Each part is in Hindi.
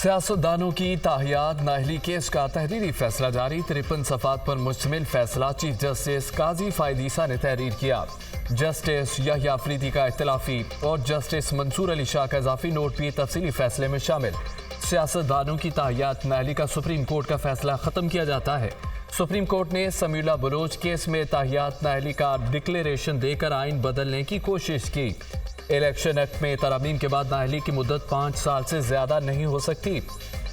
सियासतदानों की ताहियात नाअहली केस का तहरीरी फैसला जारी। 53 सफ़ात पर मुश्तमिल फैसला चीफ जस्टिस काजी फायदीसा ने तहरीर किया। जस्टिस याह्या अफरीदी का इख्तिलाफी और जस्टिस मंसूर अली शाह का इजाफी नोट भी तफसीली फैसले में शामिल। सियासतदानों की ताहियात नाअहली का सुप्रीम कोर्ट का फैसला ख़त्म किया जाता है। सुप्रीम कोर्ट ने समीउल्लाह बलोच केस में ताहियात नाअहली का डिक्लेरेशन देकर आइन बदलने की कोशिश की। इलेक्शन एक्ट में तरमीम के बाद नाअहली की मुद्दत 5 साल से ज्यादा नहीं हो सकती।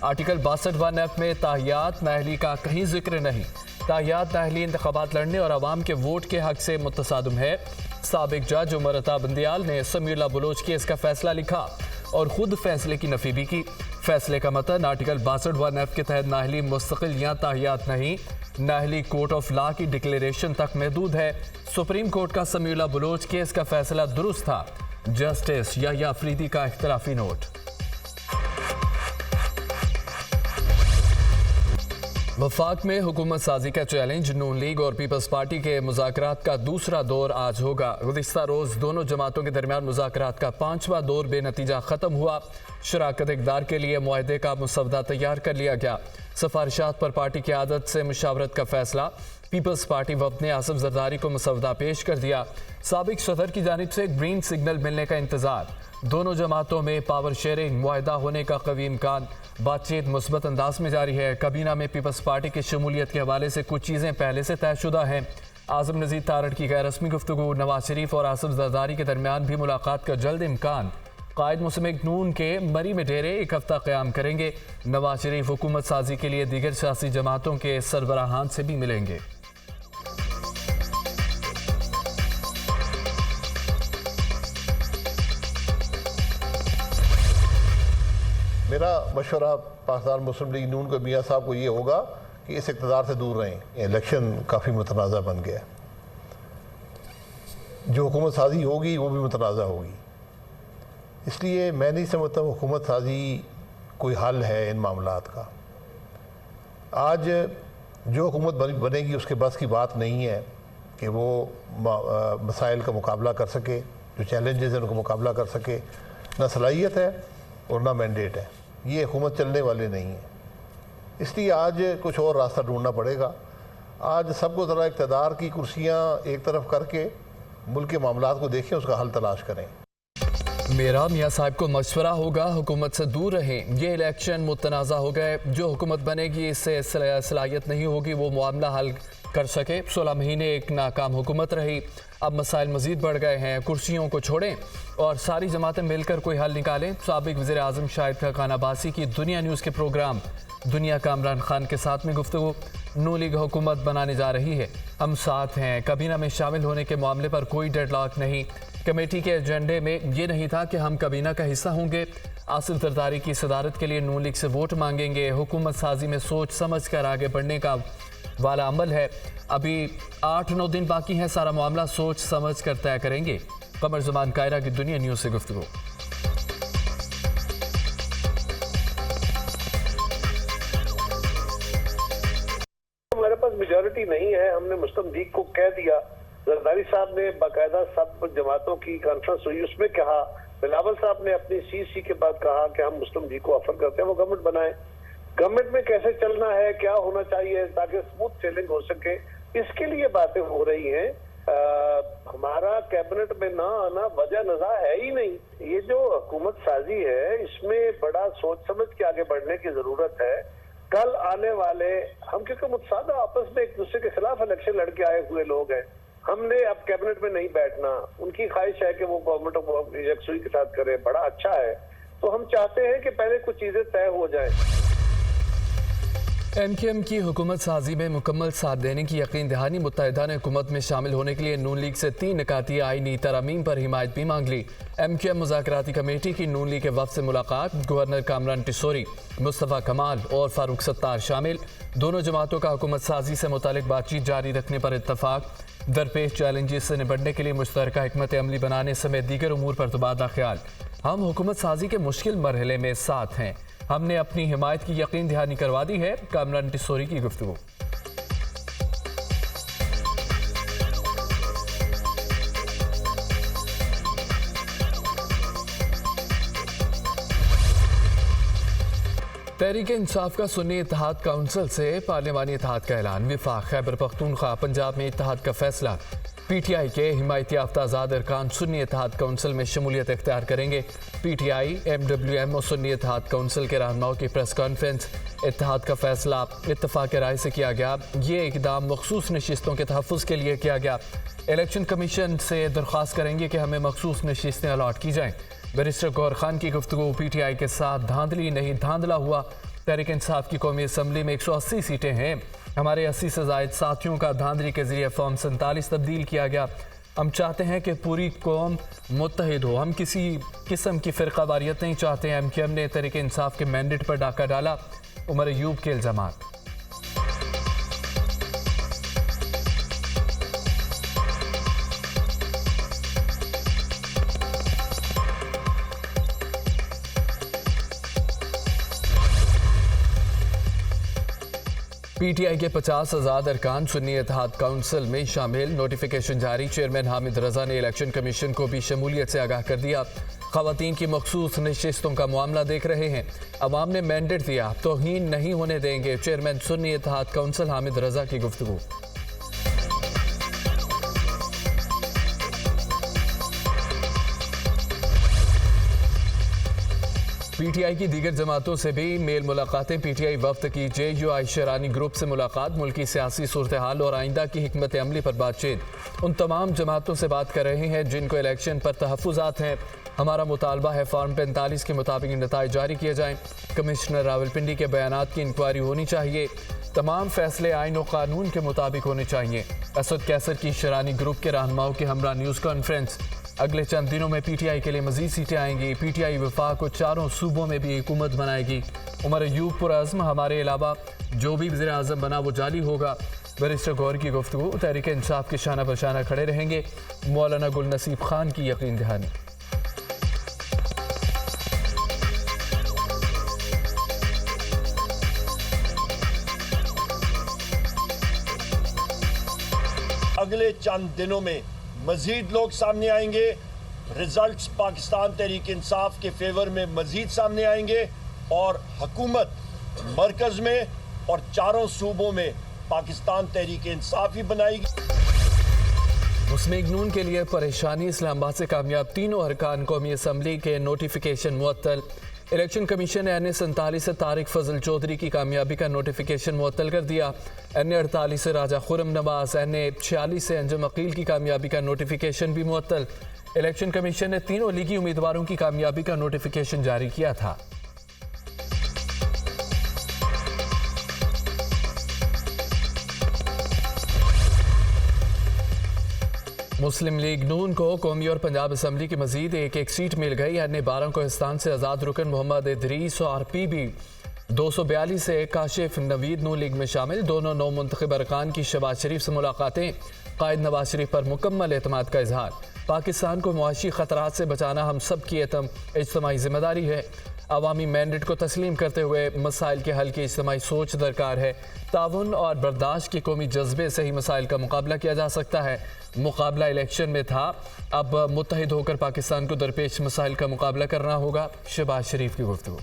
आर्टिकल 62 एक्ट में ताहियात नाअहली का कहीं जिक्र नहीं। ताहियात नाअहली इंतखाबात लड़ने और अवाम के वोट के हक से मुतसादम है। साबिक जज उमर अता बंदियाल ने समीउल्लाह बलोच केस का फैसला लिखा और खुद फैसले की नफी भी की। फैसले का मतन आर्टिकल 62 एक्ट के तहत नाअहली मुस्तकिल या ताहियात नहीं, नाअहली कोर्ट ऑफ लॉ की डिक्लेरेशन तक महदूद है। सुप्रीम कोर्ट का समीउल्लाह बलोच केस का फैसला दुरुस्त था। जस्टिस याह्या अफरीदी का इख्तिलाफी नोट। वफाक में हुकूमत साजी का चैलेंज। नून लीग और पीपल्स पार्टी के मुज़ाकरात का दूसरा दौर आज होगा। गुज़िश्ता रोज़ दोनों जमातों के दरमियान मुज़ाकरात का 5वां दौर बेनतीजा ख़त्म हुआ। शराकत इक़दार के लिए मुआहदे का मुसवदा तैयार कर लिया गया। सिफारिशात पर पार्टी की आदत से मुशावरत का फैसला। पीपल्स पार्टी वफ़द ने आसिफ जरदारी को मुसवदा पेश कर दिया। साबिक सदर की जानिब से ग्रीन सिग्नल मिलने का इंतजार। दोनों जमातों में पावर शेयरिंग मुआहदा होने का कवी इम्कान। बातचीत मुस्बत अंदाज में जारी है। काबीना में पीपल्स पार्टी की शमूलियत के हवाले से कुछ चीज़ें पहले से तयशुदा हैं। आज़म नज़ीर तारड़ की गैर रस्मी गुफ्तगू। नवाज शरीफ और आसिफ जरदारी के दरमियान भी मुलाकात का जल्द इम्कान। कायद मुस्लिम नून के मरी में डेरे 1 हफ्ता क़याम करेंगे। नवाज शरीफ हुकूमत साजी के लिए दीगर सियासी जमातों के सरबराहान से भी मिलेंगे। मेरा मशवरा पाकिस्तान मुस्लिम लीग नून को मियाँ साहब को ये होगा कि इस इक़्तिदार से दूर रहें। इलेक्शन काफ़ी मुतनाज़ा बन गया। जो हुकूमत साजी होगी वो भी मुतनाज़ा होगी। इसलिए मैं नहीं समझता हुकूमत साजी कोई हल है इन मामलात का। आज जो हुकूमत बनेगी उसके बस की बात नहीं है कि वो मसाइल का मुकाबला कर सके, जो चैलेंजेस हैं उनका मुकाबला कर सके। ना सलाहियत है और ना मैंडेट है। ये हुकूमत चलने वाले नहीं है। इसलिए आज कुछ और रास्ता ढूंढना पड़ेगा। आज सबको ज़रा इक़्तिदार की कुर्सियाँ एक तरफ करके मुल्क के मामलात को देखें, उसका हल तलाश करें। मेरा मियाँ साहब को मशवरा होगा हुकूमत से दूर रहें। ये इलेक्शन मुतनाज़ा हो गए। जो हुकूमत बनेगी इससे सलाहियत नहीं होगी वो मामला हल कर सके। 16 महीने एक नाकाम हुकूमत रही। अब मसाइल मज़ीद बढ़ गए हैं। कुर्सियों को छोड़ें और सारी जमातें मिलकर कोई हल निकालें। साबिक वज़ीर आज़म शाहिद खान अब्बासी की दुनिया न्यूज़ के प्रोग्राम दुनिया का इमरान खान के साथ में गुफ्तगू। नून लीग हुकूमत बनाने जा रही है, हम साथ हैं। काबीना में शामिल होने के मामले पर कोई डेडलॉक नहीं। कमेटी के एजेंडे में ये नहीं था कि हम काबीना का हिस्सा होंगे। आसिफ जरदारी की सदारत के लिए नून लीग से वोट मांगेंगे। हुकूमत साजी में सोच समझ कर आगे बढ़ने का वाला अमल है। अभी 8-9 दिन बाकी हैं। सारा मामला सोच समझ कर तय करेंगे। कमर ज़मान कायरा की दुनिया न्यूज़ से गुफ्तगू। हमारे पास मेजॉरिटी नहीं है। हमने मुस्लिम लीग को कह दिया। जरदारी साहब ने बाकायदा सब जमातों की कॉन्फ्रेंस हुई, उसमें कहा। बिलावल साहब ने अपनी सीसी के बाद कहा कि हम मुस्लिम लीग को ऑफर करते हैं वो गवर्नमेंट बनाए। गवर्नमेंट में कैसे चलना है, क्या होना चाहिए ताकि स्मूथ सेलिंग हो सके, इसके लिए बातें हो रही हैं। हमारा कैबिनेट में ना आना वजह नज़ा है ही नहीं। ये जो हुकूमत साजी है इसमें बड़ा सोच समझ के आगे बढ़ने की जरूरत है। कल आने वाले हम क्योंकि मुतसादा आपस में एक दूसरे के खिलाफ इलेक्शन लड़के आए हुए लोग हैं। हमने अब कैबिनेट में नहीं बैठना। उनकी ख्वाहिश है कि वो गवर्नमेंट ऑफ यकसुई के साथ करे, बड़ा अच्छा है। तो हम चाहते हैं कि पहले कुछ चीजें तय हो जाएं। MKM की हुकूमत साजी में मुकम्मल साथ देने की यकीन दहानी। मुत्तहिदा ने हुकूमत में शामिल होने के लिए नून लीग से 3 निकाती आईनी तरमीम पर हिमायत भी मांग ली। MKM मुज़ाकराती कमेटी की नून लीग के वफ़द से मुलाकात। गवर्नर कामरान टिसोरी, मुस्तफ़ा कमाल और फारूक सत्तार शामिल। दोनों जमातों का हुकूमत साजी से मुतालिक बातचीत जारी रखने पर इत्तफाक। दरपेश चैलेंजेस से निपटने के लिए मुश्तरका हिकमत अमली बनाने समेत दीगर उमूर पर तबादला ख्याल। हम हुकूमत साजी के मुश्किल मरहले में साथ हैं। हमने अपनी हिमायत की यकीन दहानी करवा दी है। कामरान टिसोरी की गुफ्तगू। तहरीक इंसाफ का सुन्नी इत्तेहाद काउंसिल से पार्लिमानी इत्तेहाद का ऐलान। विफाक खैबर पख्तूनख्वा पंजाब में इत्तेहाद का फैसला। पीटीआई के हिमायती याफ्ता आज़ाद अरकान सुन्नी इत्तेहाद काउंसिल में शमूलियत इख्तियार करेंगे। पीटीआई, एमडब्ल्यूएम और सुन्नी इत्तेहाद काउंसिल के रहनुमाओं की प्रेस कॉन्फ्रेंस। इत्तेहाद का फैसला इत्तफाक राय से किया गया। ये इकदाम मखसूस नशिस्तों के तहफ़्फ़ुज़ के लिए किया गया। इलेक्शन कमीशन से दरख्वास्त करेंगे कि हमें मखसूस नशिस्तें अलॉट की जाएँ। बैरिस्टर गौहर खान की गुफ्तगू। पीटीआई के साथ धांधली नहीं धांधला हुआ। तहरीक इंसाफ की कौमी असम्बली में 180 सीटें हैं। हमारे 80 से ज़ायद साथियों का धांधली के जरिए फॉर्म 47 तब्दील किया गया। हम चाहते हैं कि पूरी कौम मुत्तहिद हो। हम किसी किस्म की फ़िरका वारियत नहीं चाहते हैं। एमक्यूएम ने तहरीक इंसाफ के मैंडेट पर डाका डाला। उमर अयूब के इल्ज़ामात। पीटीआई के 50,000 अरकान सुन्नी इत्तेहाद काउंसिल में शामिल। नोटिफिकेशन जारी। चेयरमैन हामिद रजा ने इलेक्शन कमीशन को भी शमूलियत से आगाह कर दिया। खवातीन की मखसूस नशिस्तों का मामला देख रहे हैं। अवाम ने मैंडेट दिया, तौहीन नहीं होने देंगे। चेयरमैन सुन्नी इत्तेहाद काउंसिल हामिद रजा की गुफ्तगू। पीटीआई की दीगर जमातों से भी मेल मुलाकातें। पीटीआई वफ्द की JUI शेरानी ग्रुप से मुलाकात। मुल्की सियासी सूरत हाल और आइंदा की हिकमत अमली पर बातचीत। उन तमाम जमातों से बात कर रहे हैं जिनको इलेक्शन पर तहफ़्फ़ुज़ात हैं। हमारा मुतालबा है फॉर्म 45 के मुताबिक नताइज जारी किए जाएँ। कमिश्नर रावलपिंडी के बयानात की इंक्वायरी होनी चाहिए। तमाम फैसले आइन और कानून के मुताबिक होने चाहिए। असद कैसर की शेरानी ग्रुप के रहनुमाओं की हमरा न्यूज़ कॉन्फ्रेंस। अगले चंद दिनों में पीटीआई के लिए मजीद सीटें आएंगी। पीटीआई वफाक को चारों सूबों में भी हुकूमत बनाएगी। उमर अयूब पुरअज़्म, हमारे अलावा जो भी वज़ीर आज़म बना वो जाली होगा। बैरिस्टर गौहर की गुफ्तगू। तहरीक इंसाफ के शाना बशाना खड़े रहेंगे। मौलाना गुल नसीब खान की यकीन दहानी। अगले चंद दिनों में मजीद लोग सामने आएंगे। रिजल्ट्स पाकिस्तान तहरीक इंसाफ के फेवर में मजीद सामने आएंगे और हुकूमत मरकज में और चारों सूबों में पाकिस्तान तहरीक इंसाफ ही बनाएगी। मुस्लिम नून के लिए परेशानी। इस्लामाबाद से कामयाब तीनों अरकान कौमी असम्बली के नोटिफिकेशन मुअत्तल। इलेक्शन कमीशन ने NA47 से तारिक फजल चौधरी की कामयाबी का नोटिफिकेशन मुअत्तल कर दिया। NA48 से राजा खुरम नवाज, NA46 से अंजुम अकील की कामयाबी का नोटिफिकेशन भी मुअत्तल। इलेक्शन कमीशन ने तीनों लीगी उम्मीदवारों की कामयाबी का नोटिफिकेशन जारी किया था। मुस्लिम लीग नून को कौमी और पंजाब असम्बली की मजीद एक सीट मिल गई। NA12 कोहिस्तान से आज़ाद रुकन मोहम्मद इदरीस और PB 242 से काशिफ नवीद नून लीग में शामिल। दोनों नौ मुंतखब अरकान की शहबाज शरीफ से मुलाकातें। कायद नवाज शरीफ पर मुकम्मल एतमाद का इजहार। पाकिस्तान को मुआशी खतरात से बचाना हम सब की इज्तिमाई जिम्मेदारी है। अवामी मैंडेट को तस्लीम करते हुए मसाइल के हल की इज्तिमाई सोच दरकार है। ताउन और बर्दाश्त के कौमी जज्बे से ही मसाइल का मुकाबला किया जा सकता है। मुकाबला इलेक्शन में था, अब मुत्तहिद होकर पाकिस्तान को दरपेश मसाइल का मुकाबला करना होगा। शहबाज शरीफ की गुफ्तगू।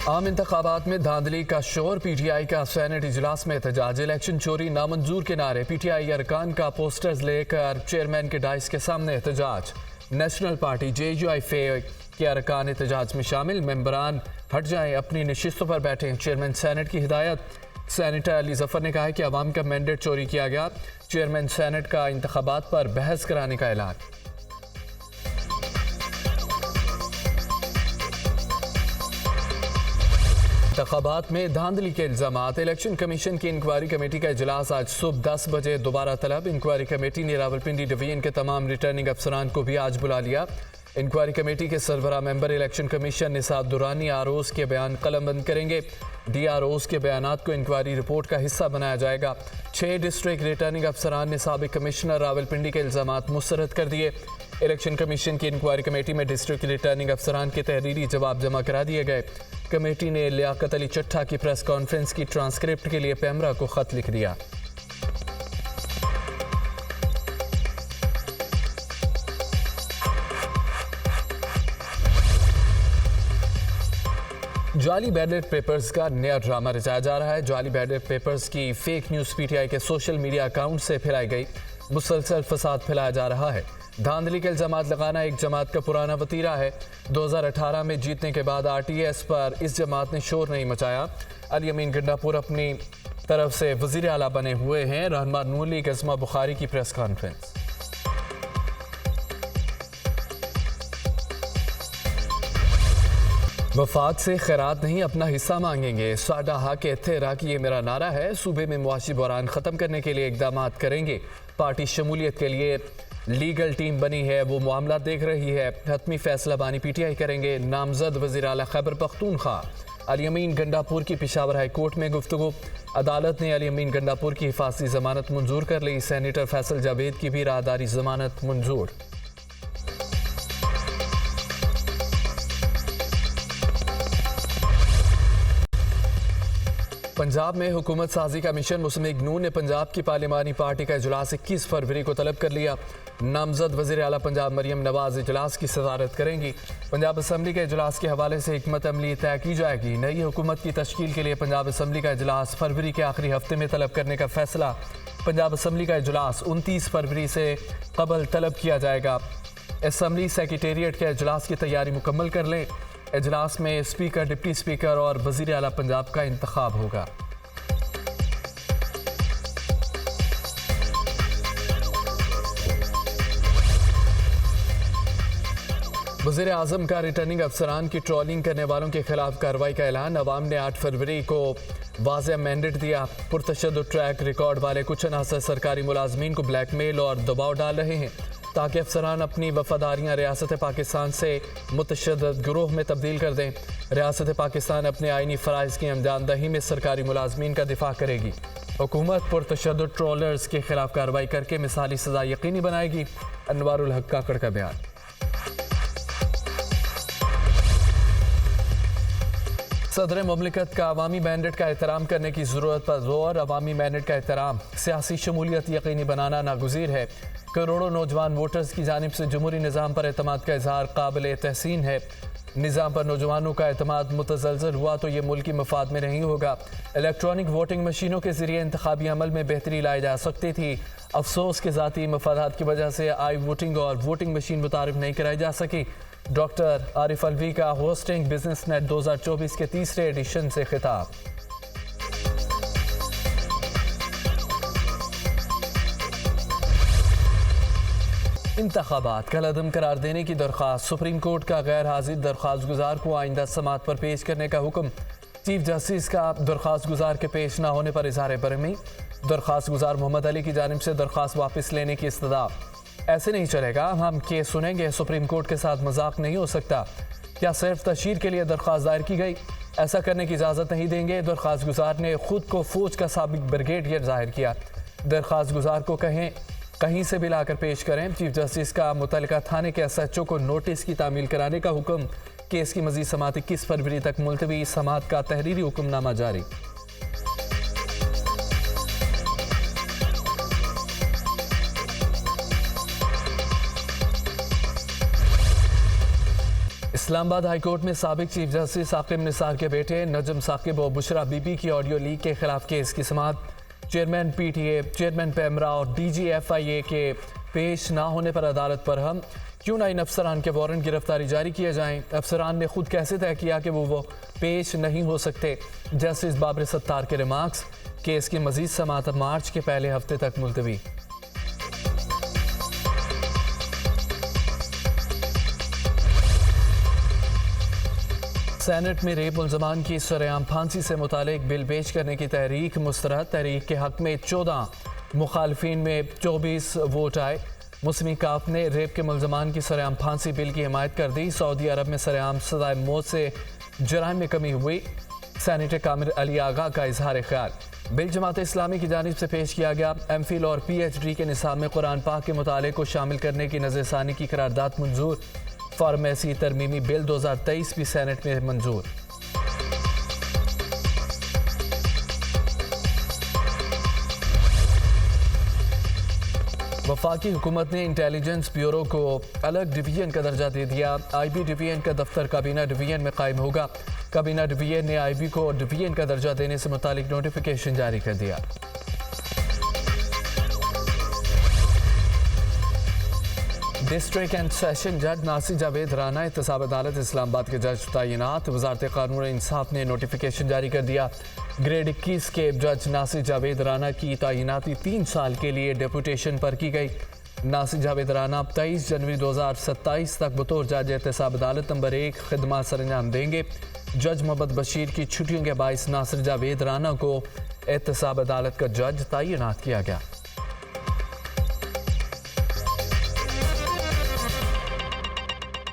आम इंतखाबात में धांधली का शोर। पीटीआई का सेनेट इजलास में एहतजाज। इलेक्शन चोरी नामंजूर के नारे। पीटीआई अरकान का पोस्टर्स लेकर चेयरमैन के डाइस के सामने एहतजाज। नेशनल पार्टी JUI के अरकान एहतजाज में शामिल। मेंबरान हट जाएं, अपनी नशिस्तों पर बैठें। चेयरमैन सेनेट की हिदायत। सेनेटर अली जफर ने कहा है कि अवाम का मैंडेट चोरी किया गया। चेयरमैन सेनेट का इंतखाबात पर बहस कराने का ऐलान। इंतखाबात में धांधली के इल्जामात। इलेक्शन कमीशन की इंक्वायरी कमेटी का इजलास आज सुबह 10 बजे दोबारा तलब। इंक्वायरी कमेटी ने रावलपिंडी डिवीजन के तमाम रिटर्निंग अफसरान को भी आज बुला लिया। इंक्वायरी कमेटी के सरबराह member election commission Nisar Durrani ROs के बयान कलमबंद करेंगे। DROs के बयानात को इंक्वायरी रिपोर्ट का हिस्सा बनाया जाएगा। 6 डिस्ट्रिक्ट रिटर्निंग अफसरान ने साबिक कमिश्नर रावलपिंडी के इल्जामात मुस्तरद कर दिए। इलेक्शन कमीशन की इंक्वायरी कमेटी में डिस्ट्रिक्ट रिटर्निंग अफसरान के तहरीरी जवाब जमा करा दिए गए। कमेटी ने लियाकत अली चट्ठा की प्रेस कॉन्फ्रेंस की ट्रांसक्रिप्ट के लिए पैमरा को खत लिख दिया। जाली बैलेट पेपर्स का नया ड्रामा रचाया जा रहा है। जाली बैलेट पेपर्स की फेक न्यूज़ पीटीआई के सोशल मीडिया अकाउंट से फैलाई गई। मुसलसल फसाद फैलाया जा रहा है। धांधली के इल्जामात लगाना एक जमात का पुराना वतीरा है। 2018 में जीतने के बाद आरटीएस पर इस जमात ने शोर नहीं मचाया। अली अमीन गंडापुर अपनी तरफ से वज़ीर आला बने हुए हैं। रहनुमा नून लीग अज़मा बुखारी की प्रेस कॉन्फ्रेंस। वफात से खैरात नहीं, अपना हिस्सा मांगेंगे। साडा हक इत्तेरा की ये मेरा नारा है। सूबे में मुआशी बहरान ख़त्म करने के लिए इकदाम करेंगे। पार्टी शमूलियत के लिए लीगल टीम बनी है, वो मामला देख रही है। हतमी फैसला बानी पीटीआई करेंगे। नामजद वज़ीर आला खैबर पख्तूनख्वा अली अमीन गंडापुर की पेशावर हाई कोर्ट में गुफ्तगू। अदालत ने अली अमीन गंडापुर की हिफाजती जमानत मंजूर कर ली। सेनेटर फैसल जावेद की भी राहदारी जमानत मंजूर। पंजाब में हुकूमत साजी का मिशन मुस्लिम लीग नून ने पंजाब की पार्लिमानी पार्टी का इजलास 21 फरवरी को तलब कर लिया। नामजद वज़ीर आला पंजाब मरियम नवाज इजलास की सदारत करेंगी। पंजाब असम्बली के इजलास के हवाले से हिकमत अमली तय की जाएगी। नई हुकूमत की तश्कील के लिए पंजाब असम्बली का इजलास फरवरी के आखिरी हफ्ते में तलब करने का फैसला। पंजाब असम्बली का इजलास 29 फरवरी से कबल तलब किया जाएगा। असम्बली सेक्रेटेरिएट के इजलास की तैयारी मुकम्मल कर लें। इजलास में स्पीकर, डिप्टी स्पीकर और वज़ीर आला पंजाब का इंतखाब होगा। वज़ीर आज़म का रिटर्निंग अफसरान की ट्रोलिंग करने वालों के खिलाफ कार्रवाई का ऐलान। अवाम ने 8 फरवरी को वाज़ेह मैंडेट दिया। पुरतशद्दुद ट्रैक रिकॉर्ड वाले कुछ अनासर सरकारी मुलाजमीन को ब्लैकमेल और दबाव डाल रहे हैं ताकि अफसरान अपनी वफादारियाँ रियासत पाकिस्तान से मुतशद्दद गिरोह में तब्दील कर दें। रियासत पाकिस्तान अपने आइनी फ़राइज़ की अंजामदही में सरकारी मुलाजमीन का दिफा करेगी। हुकूमत पुरतशद्दुद ट्रोलर्स के खिलाफ कार्रवाई करके मिसाली सज़ा यकीनी बनाएगी। अनवारुल हक काकड़ का बयान। सदर मुमलिकत का अवामी मैंडेट का एहतराम करने की ज़रूरत पर जोर। अवामी मैंडेट का एहतराम सियासी शमूलियत यकीनी बनाना नागुज़ीर है। करोड़ों नौजवान वोटर्स की जानिब से जमहूरी निज़ाम पर एतमाद का इजहार काबिल तहसीन है। निज़ाम पर नौजवानों का एतमाद मुतज़लज़ल हुआ तो ये मुल्की मफाद में नहीं होगा। इलेक्ट्रॉनिक वोटिंग मशीनों के ज़रिए इंतखाबी अमल में बेहतरी लाई जा सकती थी। अफसोस के ज़ाती मफादात की वजह से आई वोटिंग और वोटिंग मशीन मुतारिफ नहीं कराई जा सकी। डॉक्टर आरिफ अलवी का होस्टिंग बिजनेस नेट 2024 के तीसरे एडिशन से खिताब। इंतखाबात कल अदम करार देने की दरख्वास्त। सुप्रीम कोर्ट का गैर हाजिर दरख्वास्त गुजार को आइंदा समात पर पेश करने का हुक्म। चीफ जस्टिस का दरख्वास्त गुजार के पेश न होने पर इजहार बरहमी। दरख्वास्त गुजार मोहम्मद अली की जानिब से दरख्वास्त वापस लेने की इस्तदा। ऐसे नहीं चलेगा, हम केस सुनेंगे। सुप्रीम कोर्ट के साथ मजाक नहीं हो सकता। क्या सिर्फ तशहीर के लिए दरख्वास्त दायर की गई? ऐसा करने की इजाज़त नहीं देंगे। दरख्वास्त गुजार ने खुद को फौज का साबिक ब्रिगेडियर जाहिर किया। दरख्वास्त गुजार को कहीं से भी लाकर पेश करें। चीफ जस्टिस का मुतल्लिका थाने के SHO को नोटिस की तामील कराने का हुक्म। केस की मजीद समात 21 फरवरी तक मुलतवी। समात का तहरीरी हुक्मनामा जारी। इस्लामाबाद हाईकोर्ट में साबिक चीफ जस्टिस साकिब निसार के बेटे नजम साकिब और बुशरा बीबी की ऑडियो लीक के खिलाफ केस की समात। चेयरमैन PTA, चेयरमैन पैमरा और DG FIA के पेश ना होने पर अदालत पर हम। क्यों ना इन अफसरान के वारंट गिरफ्तारी जारी किए जाएं? अफसरान ने खुद कैसे तय किया कि वो पेश नहीं हो सकते? जस्टिस बाबर सत्तार के रिमार्क्स। केस की मजीद समात मार्च के पहले हफ्ते तक मुलतवी। सेनेट में रेप मुलजमान की सरेआम फांसी से मुतालिक बिल पेश करने की तहरीक मुस्तरद। तहरीक के हक में 14, मुखालफिन में 24 वोट आए। मुस्लिम काफ ने रेप के मुलजमान की सरेआम फांसी बिल की हिमायत कर दी। सऊदी अरब में सरेआम सज़ाए मौत से जराइम में कमी हुई। सेनेटर कामिल अली आगा का इजहार ख्याल। बिल जमात इस्लामी की जानिब से पेश किया गया। MPhil और PhD के निसाब में कुरान पाक के मुताले को शामिल करने की नज़रसानी की करारदाद मंजूर। फार्मेसी तरमीमी बिल 2023 भी सेनेट में मंजूर। वफाकी हुकूमत ने इंटेलिजेंस ब्यूरो को अलग डिवीजन का दर्जा दे दिया। IB डिवीजन का दफ्तर काबीना डिवीजन में कायम होगा। काबीना डिवीजन ने IB को डिवीजन का दर्जा देने से मुतालिक नोटिफिकेशन जारी कर दिया। डिस्ट्रिक्ट एंड सेशन जज नासिर जावेद राना एहतसाब अदालत इस्लामाबाद के जज तैनात। वजारत कानून इंसाफ ने नोटिफिकेशन जारी कर दिया। ग्रेड 21 के जज नासिर जावेद राना की तैनाती 3 साल के लिए डेपुटेशन पर की गई। नासिर जावेद राना 23 जनवरी 2027 तक बतौर जज एहतसाब अदालत नंबर 1 खिदमत सरंजाम देंगे। जज मोहम्मद बशीर की छुट्टियों के बायस नासिर जावेद राना को एहतसाब अदालत का जज तैनात किया गया।